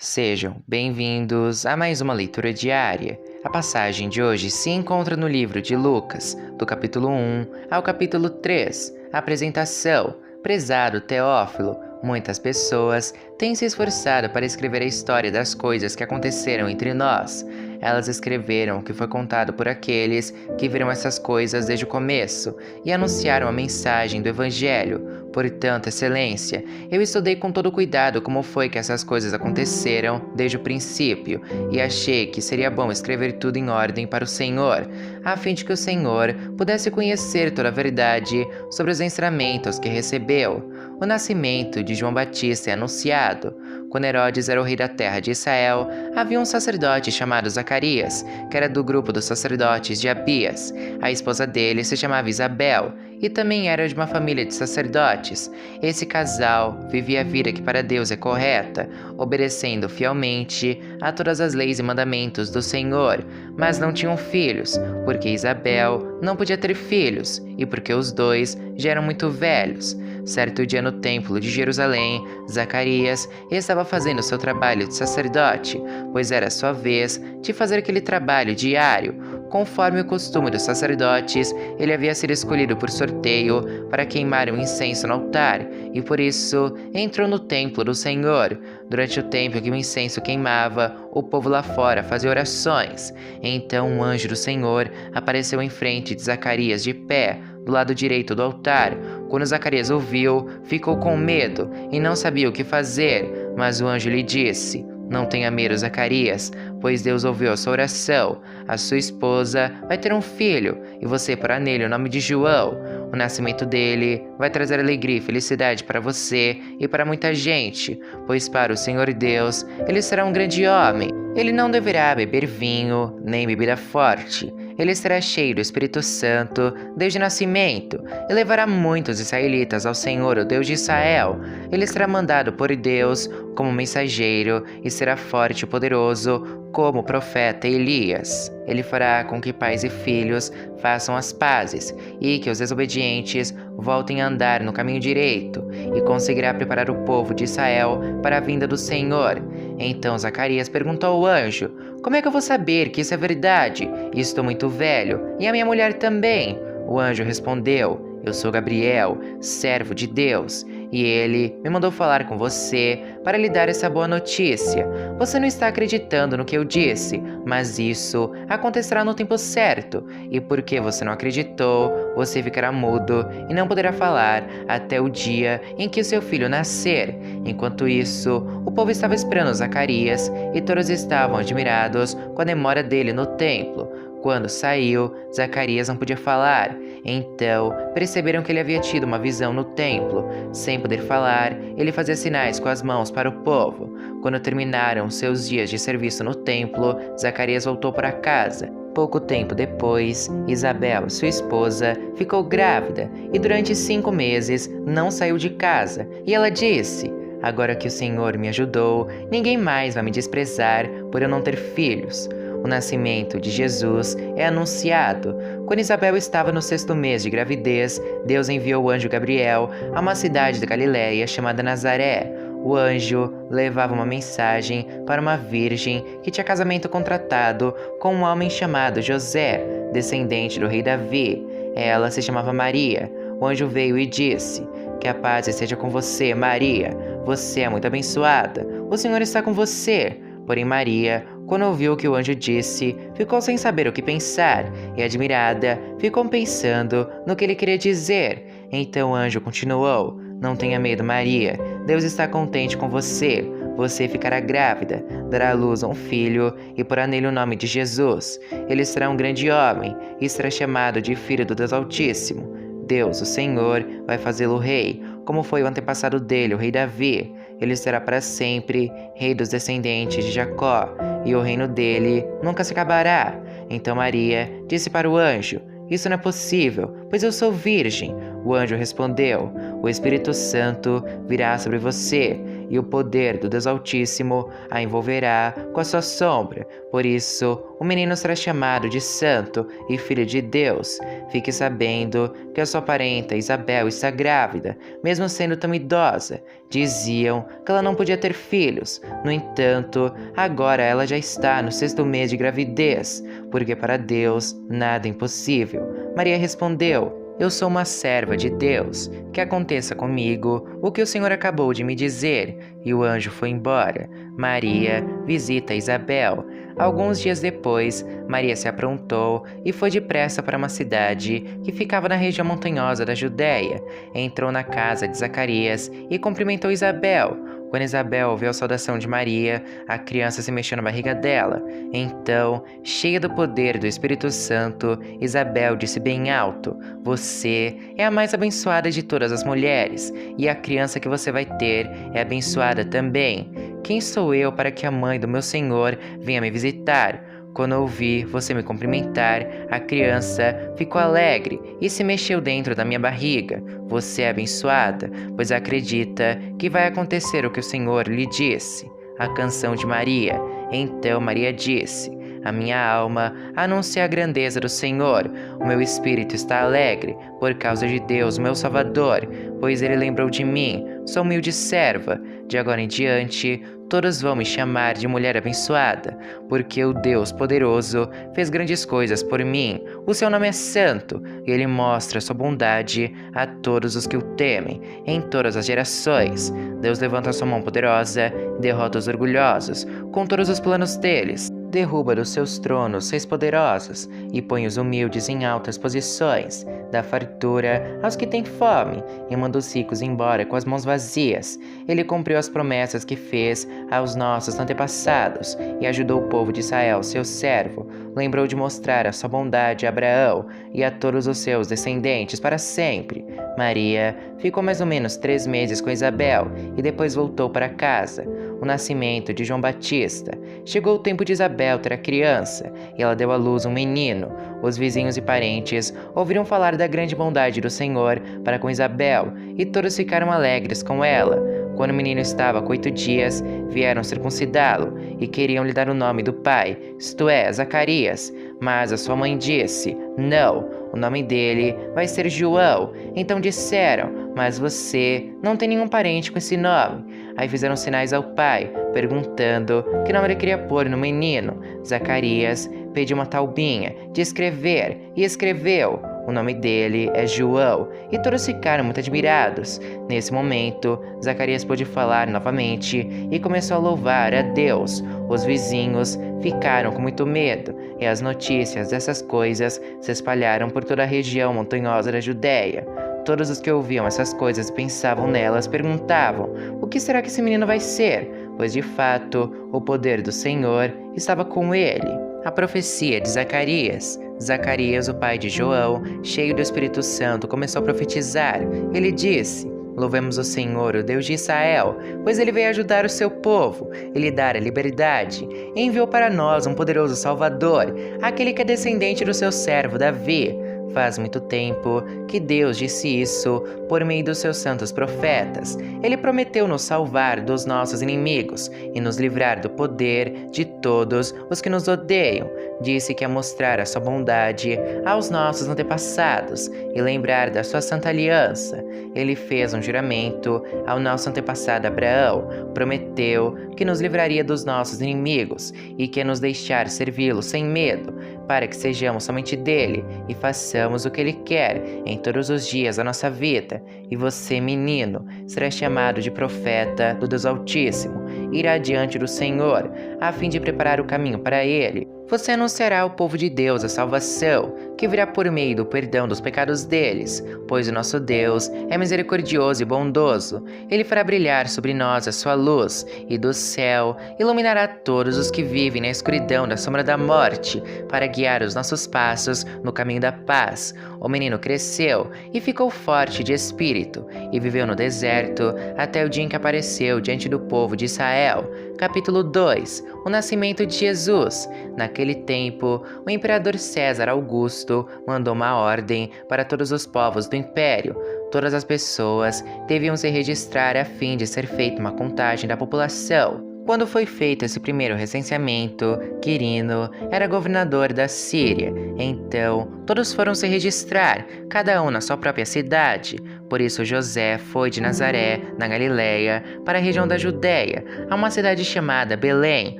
Sejam bem-vindos a mais uma leitura diária. A passagem de hoje se encontra no livro de Lucas, do capítulo 1 ao capítulo 3. Apresentação: Prezado Teófilo, muitas pessoas têm se esforçado para escrever a história das coisas que aconteceram entre nós. Elas escreveram o que foi contado por aqueles que viram essas coisas desde o começo e anunciaram a mensagem do Evangelho. Portanto, Excelência, eu estudei com todo cuidado como foi que essas coisas aconteceram desde o princípio e achei que seria bom escrever tudo em ordem para o Senhor, a fim de que o Senhor pudesse conhecer toda a verdade sobre os ensinamentos que recebeu. O nascimento de João Batista é anunciado. Quando Herodes era o rei da terra de Israel, havia um sacerdote chamado Zacarias, que era do grupo dos sacerdotes de Abias. A esposa dele se chamava Isabel, e também era de uma família de sacerdotes. Esse casal vivia a vida que para Deus é correta, obedecendo fielmente a todas as leis e mandamentos do Senhor, mas não tinham filhos, porque Isabel não podia ter filhos, e porque os dois já eram muito velhos. Certo dia no templo de Jerusalém, Zacarias estava fazendo seu trabalho de sacerdote, pois era sua vez de fazer aquele trabalho diário. Conforme o costume dos sacerdotes, ele havia sido escolhido por sorteio para queimar um incenso no altar, e por isso entrou no templo do Senhor. Durante o tempo que o incenso queimava, o povo lá fora fazia orações. Então um anjo do Senhor apareceu em frente de Zacarias de pé, do lado direito do altar. Quando Zacarias ouviu, ficou com medo e não sabia o que fazer, mas o anjo lhe disse: "Não tenha medo, Zacarias, pois Deus ouviu a sua oração. A sua esposa vai ter um filho, e você porá nele o nome de João. O nascimento dele vai trazer alegria e felicidade para você e para muita gente, pois para o Senhor Deus ele será um grande homem. Ele não deverá beber vinho, nem bebida forte. Ele será cheio do Espírito Santo desde o nascimento e levará muitos israelitas ao Senhor, o Deus de Israel. Ele será mandado por Deus como mensageiro e será forte e poderoso como o profeta Elias. Ele fará com que pais e filhos façam as pazes e que os desobedientes voltem a andar no caminho direito, e conseguirá preparar o povo de Israel para a vinda do Senhor." Então Zacarias perguntou ao anjo: "Como é que eu vou saber que isso é verdade? Estou muito velho, e a minha mulher também." O anjo respondeu: "Eu sou Gabriel, servo de Deus, e ele me mandou falar com você para lhe dar essa boa notícia. Você não está acreditando no que eu disse, mas isso acontecerá no tempo certo, e porque você não acreditou, você ficará mudo e não poderá falar até o dia em que o seu filho nascer." Enquanto isso, o povo estava esperando Zacarias, e todos estavam admirados com a demora dele no templo. Quando saiu, Zacarias não podia falar. Então, perceberam que ele havia tido uma visão no templo. Sem poder falar, ele fazia sinais com as mãos para o povo. Quando terminaram seus dias de serviço no templo, Zacarias voltou para casa. Pouco tempo depois, Isabel, sua esposa, ficou grávida e durante 5 meses não saiu de casa. E ela disse: "Agora que o Senhor me ajudou, ninguém mais vai me desprezar por eu não ter filhos." O nascimento de Jesus é anunciado. Quando Isabel estava no 6º mês de gravidez, Deus enviou o anjo Gabriel a uma cidade da Galiléia chamada Nazaré. O anjo levava uma mensagem para uma virgem que tinha casamento contratado com um homem chamado José, descendente do rei Davi. Ela se chamava Maria. O anjo veio e disse: "Que a paz esteja com você, Maria. Você é muito abençoada. O Senhor está com você." Porém Maria, quando ouviu o que o anjo disse, ficou sem saber o que pensar, e admirada, ficou pensando no que ele queria dizer. Então o anjo continuou: "Não tenha medo, Maria. Deus está contente com você. Você ficará grávida, dará à luz a um filho e porá nele o nome de Jesus. Ele será um grande homem e será chamado de Filho do Deus Altíssimo. Deus, o Senhor, vai fazê-lo rei, como foi o antepassado dele, o rei Davi. Ele será para sempre rei dos descendentes de Jacó, e o reino dele nunca se acabará." Então Maria disse para o anjo: "Isso não é possível, pois eu sou virgem." O anjo respondeu: "O Espírito Santo virá sobre você, e o poder do Deus Altíssimo a envolverá com a sua sombra. Por isso, o menino será chamado de Santo e Filho de Deus. Fique sabendo que a sua parenta Isabel está grávida, mesmo sendo tão idosa. Diziam que ela não podia ter filhos. No entanto, agora ela já está no 6º mês de gravidez, porque para Deus nada é impossível. Maria respondeu: eu sou uma serva de Deus, que aconteça comigo o que o Senhor acabou de me dizer. E o anjo foi embora. Maria visita Isabel. Alguns dias depois, Maria se aprontou e foi depressa para uma cidade que ficava na região montanhosa da Judéia. Entrou na casa de Zacarias e cumprimentou Isabel. Quando Isabel ouviu a saudação de Maria, a criança se mexeu na barriga dela. Então, cheia do poder do Espírito Santo, Isabel disse bem alto: você é a mais abençoada de todas as mulheres, e a criança que você vai ter é abençoada também. Quem sou eu para que a mãe do meu Senhor venha me visitar? Quando ouvi você me cumprimentar, a criança ficou alegre e se mexeu dentro da minha barriga. Você é abençoada, pois acredita que vai acontecer o que o Senhor lhe disse. A canção de Maria. Então Maria disse: a minha alma anuncia a grandeza do Senhor. O meu espírito está alegre por causa de Deus, meu Salvador, pois ele lembrou de mim. Sou humilde serva. De agora em diante, todos vão me chamar de mulher abençoada, porque o Deus poderoso fez grandes coisas por mim. O seu nome é santo, e ele mostra sua bondade a todos os que o temem, em todas as gerações. Deus levanta sua mão poderosa e derrota os orgulhosos, com todos os planos deles. Derruba dos seus tronos reis poderosos e põe os humildes em altas posições. Dá fartura aos que têm fome e manda os ricos embora com as mãos vazias. Ele cumpriu as promessas que fez aos nossos antepassados e ajudou o povo de Israel, seu servo. Lembrou de mostrar a sua bondade a Abraão e a todos os seus descendentes para sempre. Maria ficou mais ou menos 3 meses com Isabel e depois voltou para casa. O nascimento de João Batista. Chegou o tempo de Isabel ter a criança, e ela deu à luz um menino. Os vizinhos e parentes ouviram falar da grande bondade do Senhor para com Isabel, e todos ficaram alegres com ela. Quando o menino estava com 8 dias, vieram circuncidá-lo, e queriam lhe dar o nome do pai, isto é, Zacarias. Mas a sua mãe disse: não, o nome dele vai ser João. Então disseram: mas você não tem nenhum parente com esse nome. Aí fizeram sinais ao pai, perguntando que nome ele queria pôr no menino. Zacarias pediu uma taubinha de escrever e escreveu: o nome dele é João, e todos ficaram muito admirados. Nesse momento, Zacarias pôde falar novamente e começou a louvar a Deus. Os vizinhos ficaram com muito medo, e as notícias dessas coisas se espalharam por toda a região montanhosa da Judéia. Todos os que ouviam essas coisas e pensavam nelas perguntavam: o que será que esse menino vai ser? Pois de fato, o poder do Senhor estava com ele. A profecia de Zacarias. Zacarias, o pai de João, cheio do Espírito Santo, começou a profetizar. Ele disse: louvemos o Senhor, o Deus de Israel, pois ele veio ajudar o seu povo e lhe dar a liberdade. Enviou para nós um poderoso Salvador, aquele que é descendente do seu servo Davi. Faz muito tempo que Deus disse isso por meio dos seus santos profetas. Ele prometeu nos salvar dos nossos inimigos e nos livrar do poder de todos os que nos odeiam. Disse que ia mostrar a sua bondade aos nossos antepassados e lembrar da sua santa aliança. Ele fez um juramento ao nosso antepassado Abraão. Prometeu que nos livraria dos nossos inimigos e que ia nos deixar servi-lo sem medo, para que sejamos somente dele e façamos o que ele quer em todos os dias da nossa vida. E você, menino, será chamado de profeta do Deus Altíssimo. Irá diante do Senhor, a fim de preparar o caminho para ele. Você anunciará ao povo de Deus a salvação, que virá por meio do perdão dos pecados deles, pois o nosso Deus é misericordioso e bondoso. Ele fará brilhar sobre nós a sua luz, e do céu iluminará todos os que vivem na escuridão da sombra da morte, para guiar os nossos passos no caminho da paz. O menino cresceu e ficou forte de espírito, e viveu no deserto até o dia em que apareceu diante do povo de Israel. Capítulo 2. O nascimento de Jesus. Naquele tempo, o imperador César Augusto mandou uma ordem para todos os povos do império. Todas as pessoas deviam se registrar a fim de ser feita uma contagem da população. Quando foi feito esse primeiro recenseamento, Quirino era governador da Síria. Então, todos foram se registrar, cada um na sua própria cidade. Por isso José foi de Nazaré, na Galiléia, para a região da Judéia, a uma cidade chamada Belém,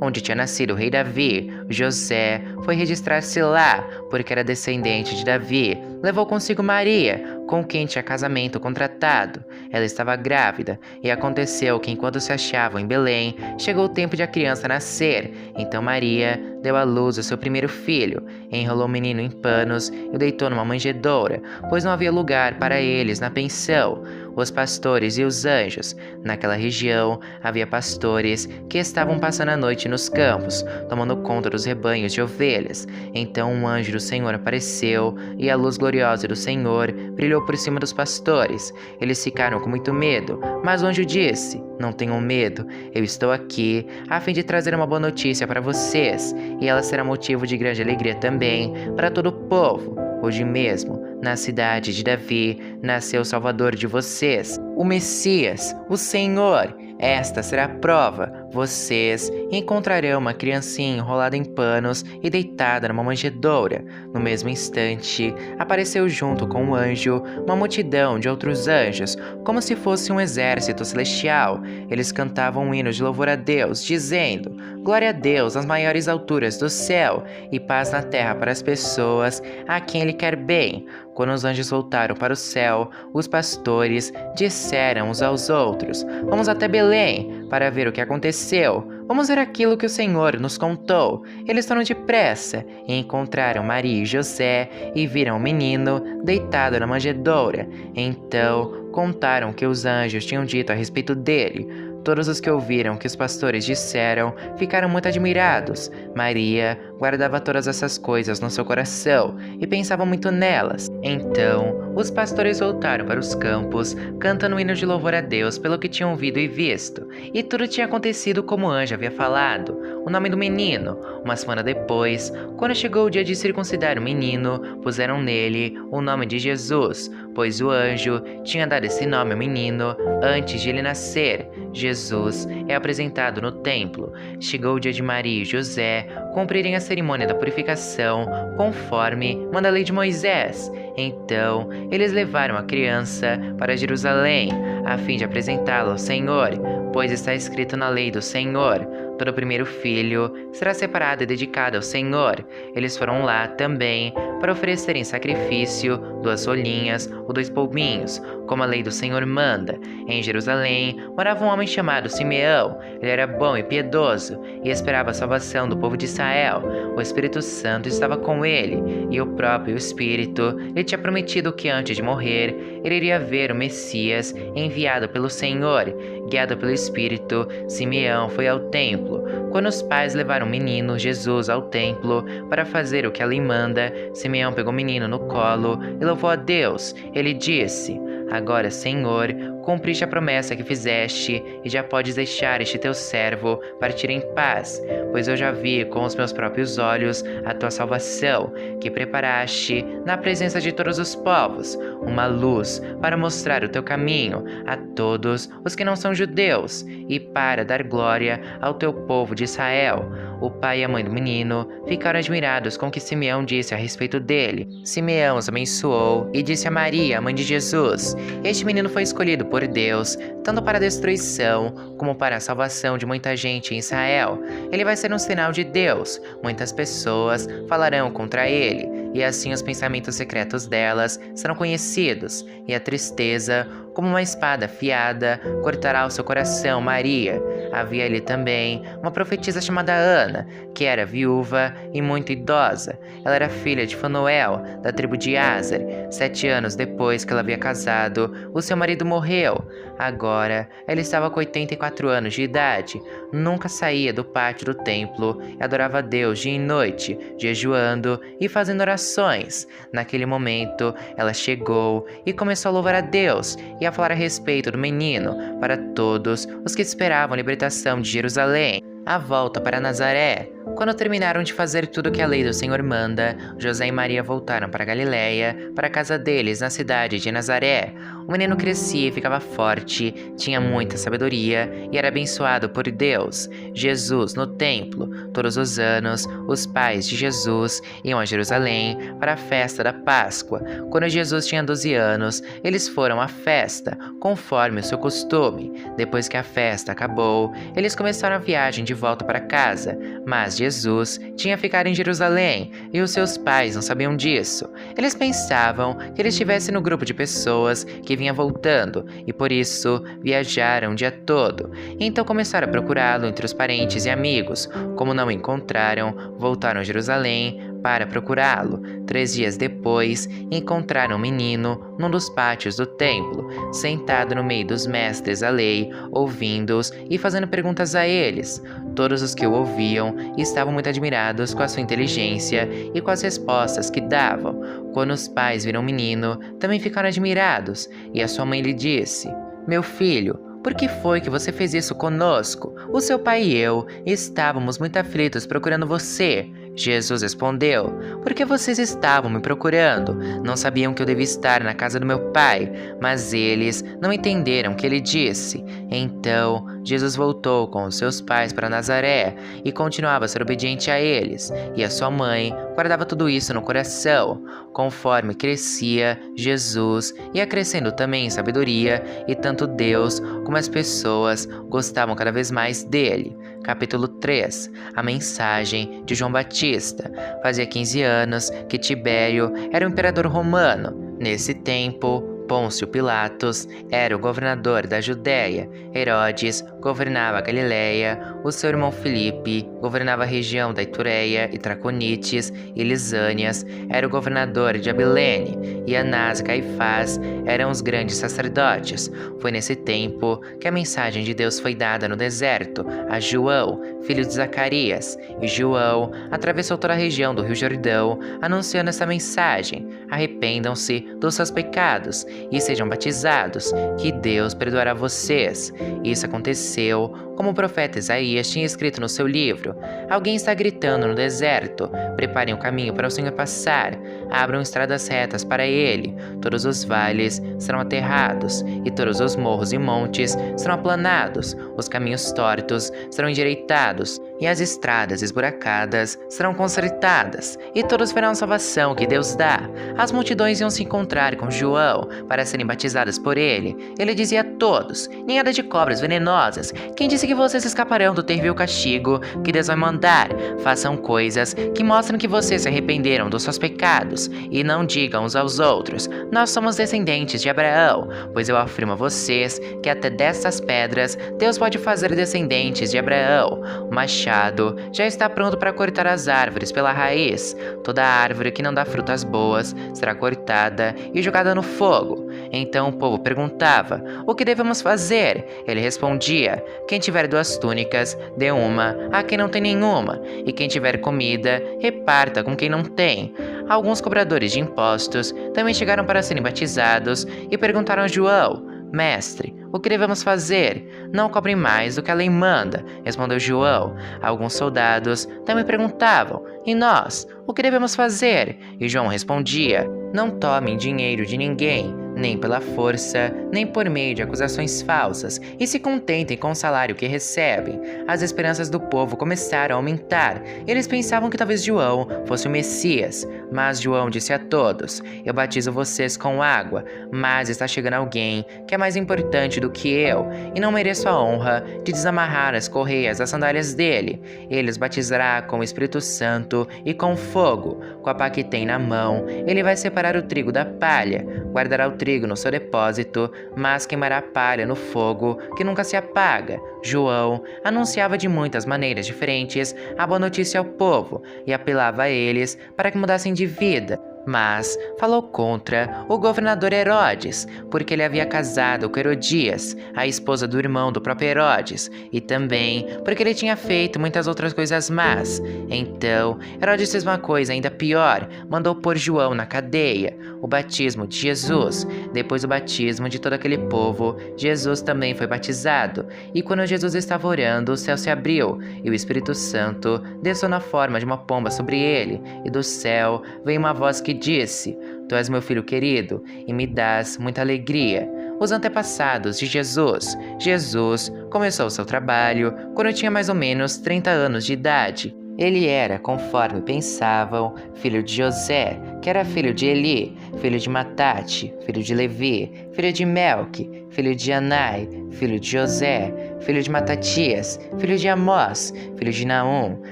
onde tinha nascido o rei Davi. José foi registrar-se lá, porque era descendente de Davi. Levou consigo Maria, com quem tinha casamento contratado. Ela estava grávida, e aconteceu que enquanto se achavam em Belém, chegou o tempo de a criança nascer. Então Maria deu à luz o seu primeiro filho, enrolou o menino em panos e o deitou numa manjedoura, pois não havia lugar para eles na pensão. Os pastores e os anjos. Naquela região havia pastores que estavam passando a noite nos campos, tomando conta dos rebanhos de ovelhas. Então um anjo do Senhor apareceu, e a luz gloriosa do Senhor brilhou por cima dos pastores. Eles ficaram com muito medo, mas o anjo disse: "Não tenham medo, eu estou aqui a fim de trazer uma boa notícia para vocês, e ela será motivo de grande alegria também para todo o povo. Hoje mesmo, na cidade de Davi, nasceu o Salvador de vocês, o Messias, o Senhor. Esta será a prova. Vocês encontrarão uma criancinha enrolada em panos e deitada numa manjedoura." No mesmo instante, apareceu junto com o anjo uma multidão de outros anjos, como se fosse um exército celestial. Eles cantavam um hino de louvor a Deus, dizendo: "Glória a Deus nas maiores alturas do céu, e paz na terra para as pessoas a quem Ele quer bem." Quando os anjos voltaram para o céu, os pastores disseram uns aos outros: "Vamos até Belém para ver o que aconteceu. Vamos ver aquilo que o Senhor nos contou." Eles foram depressa e encontraram Maria e José e viram o menino deitado na manjedoura. Então contaram o que os anjos tinham dito a respeito dele. Todos os que ouviram o que os pastores disseram ficaram muito admirados. Maria guardava todas essas coisas no seu coração e pensava muito nelas. Então, os pastores voltaram para os campos, cantando um hino de louvor a Deus pelo que tinham ouvido e visto. E tudo tinha acontecido como o anjo havia falado. O nome do menino. Uma semana depois, quando chegou o dia de circuncidar o menino, puseram nele o nome de Jesus, pois o anjo tinha dado esse nome ao menino antes de ele nascer. Jesus é apresentado no templo. Chegou o dia de Maria e José cumprirem a cerimônia da purificação, conforme manda a lei de Moisés. Então, eles levaram a criança para Jerusalém, a fim de apresentá-la ao Senhor, pois está escrito na lei do Senhor: todo primeiro filho será separado e dedicado ao Senhor. Eles foram lá também para oferecerem sacrifício 2 rolinhas ou 2 pombinhos, como a lei do Senhor manda. Em Jerusalém morava um homem chamado Simeão. Ele era bom e piedoso e esperava a salvação do povo de Israel. O Espírito Santo estava com ele, e o próprio Espírito lhe tinha prometido que antes de morrer, ele iria ver o Messias enviado pelo Senhor. Guiado pelo Espírito, Simeão foi ao templo. Quando os pais levaram o menino Jesus ao templo para fazer o que a lei manda, Simeão pegou o menino no colo e louvou a Deus. Ele disse: "Agora, Senhor, cumpriste a promessa que fizeste, e já podes deixar este teu servo partir em paz, pois eu já vi com os meus próprios olhos a tua salvação, que preparaste na presença de todos os povos, uma luz para mostrar o teu caminho a todos os que não são judeus, e para dar glória ao teu povo de Israel." O pai e a mãe do menino ficaram admirados com o que Simeão disse a respeito dele. Simeão os abençoou e disse a Maria, a mãe de Jesus: "Este menino foi escolhido por Deus, tanto para a destruição como para a salvação de muita gente em Israel. Ele vai ser um sinal de Deus. Muitas pessoas falarão contra ele, e assim os pensamentos secretos delas serão conhecidos, e a tristeza, como uma espada afiada, cortará o seu coração." Maria. Havia ali também uma profetisa chamada Ana, que era viúva e muito idosa. Ela era filha de Fanuel, da tribo de Aser. 7 anos depois que ela havia casado, o seu marido morreu. Agora, ela estava com 84 anos de idade. Nunca saía do pátio do templo e adorava a Deus dia e noite, jejuando e fazendo orações nações. Naquele momento, ela chegou e começou a louvar a Deus e a falar a respeito do menino para todos os que esperavam a libertação de Jerusalém. A volta para Nazaré. Quando terminaram de fazer tudo o que a lei do Senhor manda, José e Maria voltaram para Galiléia, para a casa deles na cidade de Nazaré. O menino crescia e ficava forte, tinha muita sabedoria e era abençoado por Deus. Jesus no templo. Todos os anos, os pais de Jesus iam a Jerusalém para a festa da Páscoa. Quando Jesus tinha 12 anos, eles foram à festa, conforme o seu costume. Depois que a festa acabou, eles começaram a viagem de volta para casa, mas Jesus tinha ficado em Jerusalém e os seus pais não sabiam disso. Eles pensavam que ele estivesse no grupo de pessoas que vinha voltando e por isso viajaram o dia todo. Então começaram a procurá-lo entre os parentes e amigos. Como não o encontraram, voltaram a Jerusalém para procurá-lo. 3 dias depois, encontraram um menino num dos pátios do templo, sentado no meio dos mestres da lei, ouvindo-os e fazendo perguntas a eles. Todos os que o ouviam estavam muito admirados com a sua inteligência e com as respostas que davam. Quando os pais viram o menino, também ficaram admirados, e a sua mãe lhe disse: "Meu filho, por que foi que você fez isso conosco? O seu pai e eu estávamos muito aflitos procurando você." Jesus respondeu: "Porque vocês estavam me procurando. Não sabiam que eu devia estar na casa do meu pai, mas eles não entenderam o que ele disse." Então, Jesus voltou com os seus pais para Nazaré e continuava a ser obediente a eles, e a sua mãe guardava tudo isso no coração. Conforme crescia, Jesus ia crescendo também em sabedoria, e tanto Deus como as pessoas gostavam cada vez mais dele. Capítulo 3. A mensagem de João Batista. Fazia 15 anos que Tibério era o imperador romano. Nesse tempo, Pôncio Pilatos era o governador da Judéia, Herodes governava a Galiléia, o seu irmão Filipe governava a região da Itureia e Traconites, e Lisânias era o governador de Abilene, e Anás e Caifás eram os grandes sacerdotes. Foi nesse tempo que a mensagem de Deus foi dada no deserto a João, filho de Zacarias, e João atravessou toda a região do Rio Jordão, anunciando essa mensagem: "Arrependam-se dos seus pecados e sejam batizados, que Deus perdoará vocês." Isso aconteceu como o profeta Isaías tinha escrito no seu livro: "Alguém está gritando no deserto: preparem o caminho para o Senhor passar, abram estradas retas para ele. Todos os vales serão aterrados, e todos os morros e montes serão aplanados, os caminhos tortos serão endireitados, e as estradas esburacadas serão consertadas, e todos verão a salvação que Deus dá." As multidões iam se encontrar com João para serem batizadas por ele. Ele dizia a todos: "Ninhada de cobras venenosas, quem disse que vocês escaparão do terrível castigo que Deus vai mandar? Façam coisas que mostrem que vocês se arrependeram dos seus pecados, e não digam uns aos outros: 'Nós somos descendentes de Abraão,' pois eu afirmo a vocês que até destas pedras Deus pode fazer descendentes de Abraão. O machado já está pronto para cortar as árvores pela raiz. Toda árvore que não dá frutas boas será cortada e jogada no fogo." Então o povo perguntava: "O que devemos fazer?" Ele respondia: "Quem tiver 2 túnicas, dê uma a quem não tem nenhuma, e quem tiver comida, reparta com quem não tem." Alguns cobradores de impostos também chegaram para serem batizados e perguntaram a João: "Mestre, o que devemos fazer?" "Não cobrem mais do que a lei manda," respondeu João. Alguns soldados também perguntavam: "E nós, o que devemos fazer?" E João respondia: "Não tomem dinheiro de ninguém, nem pela força, nem por meio de acusações falsas, e se contentem com o salário que recebem." As esperanças do povo começaram a aumentar. Eles pensavam que talvez João fosse o Messias, mas João disse a todos: "Eu batizo vocês com água, mas está chegando alguém que é mais importante do que eu, e não mereço a honra de desamarrar as correias das sandálias dele. Ele os batizará com o Espírito Santo e com fogo. Com a pá que tem na mão, ele vai separar o trigo da palha, guardará o trigo no seu depósito, mas queimará a palha no fogo que nunca se apaga." João anunciava de muitas maneiras diferentes a boa notícia ao povo e apelava a eles para que mudassem de vida. Mas falou contra o governador Herodes, porque ele havia casado com Herodias, a esposa do irmão do próprio Herodes, e também porque ele tinha feito muitas outras coisas más. Então, Herodes fez uma coisa ainda pior, mandou pôr João na cadeia. O batismo de Jesus. Depois do batismo de todo aquele povo, Jesus também foi batizado. E quando Jesus estava orando, o céu se abriu, e o Espírito Santo desceu na forma de uma pomba sobre ele, e do céu veio uma voz que disse: Tu és meu filho querido, e me dás muita alegria. Os antepassados de Jesus. Jesus começou seu trabalho quando tinha mais ou menos 30 anos de idade. Ele era, conforme pensavam, filho de José, que era filho de Eli, filho de Matate, filho de Levi, filho de Melque, filho de Anai, filho de José, filho de Matatias, filho de Amós, filho de Naum,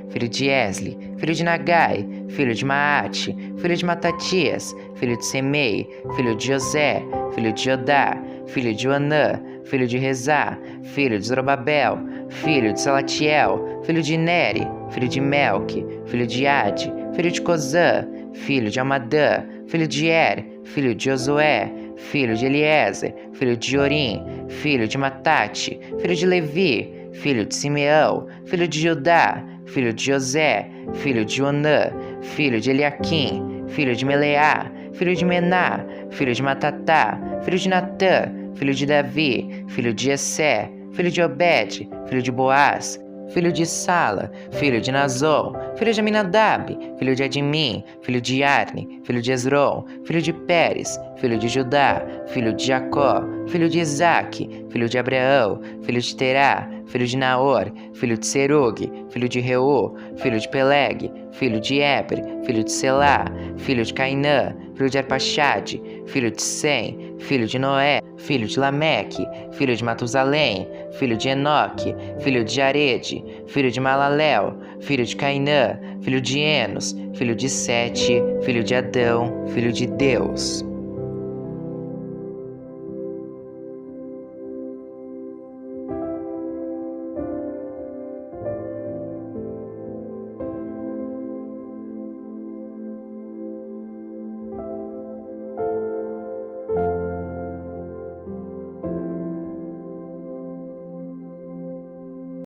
filho de Esli, filho de Nagai, filho de Maate, filho de Matatias, filho de Semei, filho de José, filho de Jodá, filho de Anã, filho de Rezá, filho de Zorobabel, filho de Salatiel, filho de Neri, filho de Melque, filho de Ade, filho de Cozã, filho de Amadã, filho de Er, filho de Josué, filho de Eliezer, filho de Jorim, filho de Matate, filho de Levi, filho de Simeão, filho de Judá, filho de José, filho de Onã, filho de Eliaquim, filho de Meleá, filho de Mená, filho de Matatá, filho de Natã, filho de Davi, filho de Jessé, filho de Obed, filho de Boaz, filho de Sala, filho de Nazon, filho de Aminadab, filho de Admim, filho de Arne, filho de Esrom, filho de Pérez, filho de Judá, filho de Jacó, filho de Isaque, filho de Abraão, filho de Terá, filho de Naor, filho de Serug, filho de Reu, filho de Peleg, filho de Eber, filho de Selá, filho de Cainã, filho de Arpaxade, filho de Sem, filho de Noé, filho de Lameque, filho de Matusalém, filho de Enoque, filho de Jarede, filho de Malaléu, filho de Cainã, filho de Enos, filho de Sete, filho de Adão, filho de Deus.